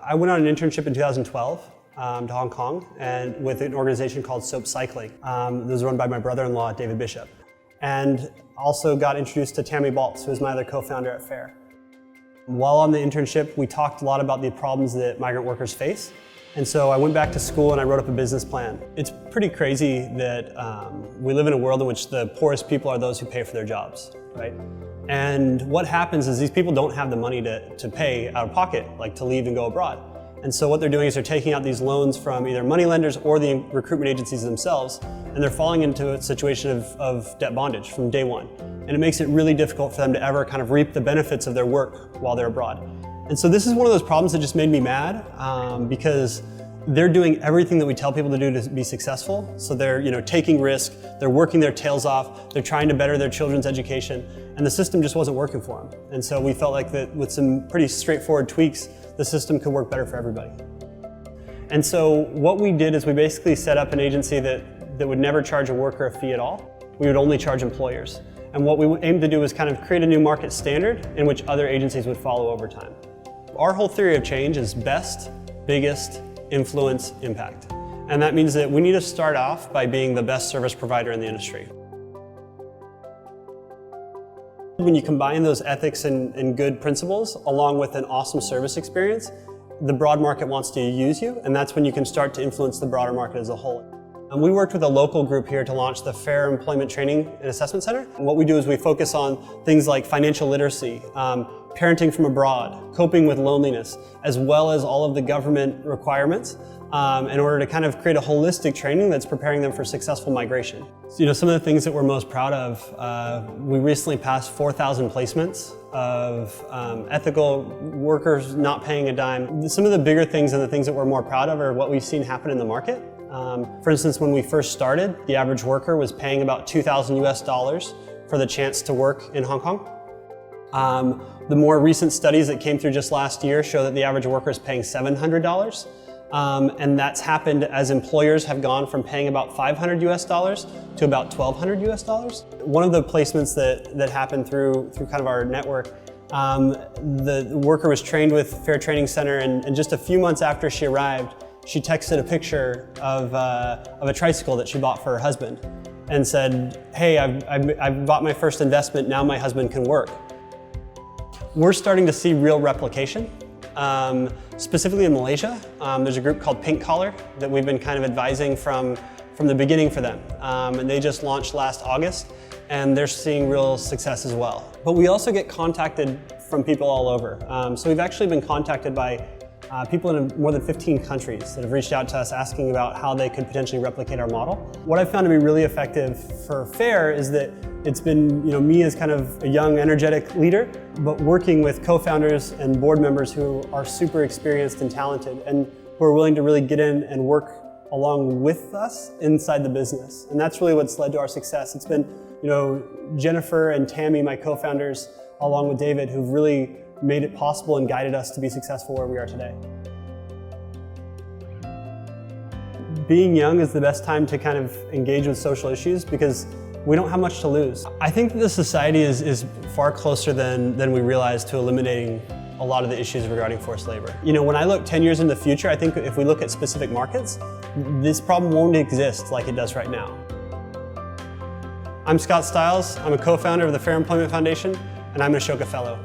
I went on an internship in 2012 to Hong Kong and with an organization called Soap Cycling. It was run by my brother-in-law, David Bishop. And also got introduced to Tammy Baltz, who was my other co-founder at FAIR. While on the internship, we talked a lot about the problems that migrant workers face. And so I went back to school and I wrote up a business plan. It's pretty crazy that we live in a world in which the poorest people are those who pay for their jobs, right? And what happens is these people don't have the money to pay out of pocket, like to leave and go abroad. And so what they're doing is they're taking out these loans from either moneylenders or the recruitment agencies themselves, and they're falling into a situation of debt bondage from day one. And it makes it really difficult for them to ever kind of reap the benefits of their work while they're abroad. And so this is one of those problems that just made me mad because they're doing everything that we tell people to do to be successful. So they're taking risk, they're working their tails off, they're trying to better their children's education, and the system just wasn't working for them. And so we felt like that with some pretty straightforward tweaks, the system could work better for everybody. And so what we did is we basically set up an agency that would never charge a worker a fee at all. We would only charge employers. And what we aimed to do was kind of create a new market standard in which other agencies would follow over time. Our whole theory of change is best, biggest, influence, impact. And that means that we need to start off by being the best service provider in the industry. When you combine those ethics and good principles along with an awesome service experience, the broad market wants to use you, and that's when you can start to influence the broader market as a whole. And we worked with a local group here to launch the FAIR Employment Training and Assessment Center. And what we do is we focus on things like financial literacy, parenting from abroad, coping with loneliness, as well as all of the government requirements in order to kind of create a holistic training that's preparing them for successful migration. So, some of the things that we're most proud of, we recently passed 4,000 placements of ethical workers not paying a dime. Some of the bigger things and the things that we're more proud of are what we've seen happen in the market. For instance, when we first started, the average worker was paying about $2,000 for the chance to work in Hong Kong. The more recent studies that came through just last year show that the average worker is paying $700. And that's happened as employers have gone from paying about $500 to about $1,200. One of the placements that happened through kind of our network, the worker was trained with FAIR Training Center, and just a few months after she arrived, she texted a picture of a tricycle that she bought for her husband and said, "Hey, I've bought my first investment, now my husband can work." We're starting to see real replication. Specifically in Malaysia, there's a group called Pink Collar that we've been kind of advising from the beginning for them. And they just launched last August, and they're seeing real success as well. But we also get contacted from people all over. So we've actually been contacted by people in more than 15 countries that have reached out to us asking about how they could potentially replicate our model. What I've found to be really effective for FAIR is that it's been me as kind of a young, energetic leader, but working with co-founders and board members who are super experienced and talented and who are willing to really get in and work along with us inside the business. And that's really what's led to our success. It's been Jennifer and Tammy, my co-founders, along with David, who've really made it possible and guided us to be successful where we are today. Being young is the best time to kind of engage with social issues because we don't have much to lose. I think that the society is far closer than we realize to eliminating a lot of the issues regarding forced labor. When I look 10 years into the future, I think if we look at specific markets, this problem won't exist like it does right now. I'm Scott Stiles. I'm a co-founder of the FAIR Employment Foundation, and I'm an Ashoka Fellow.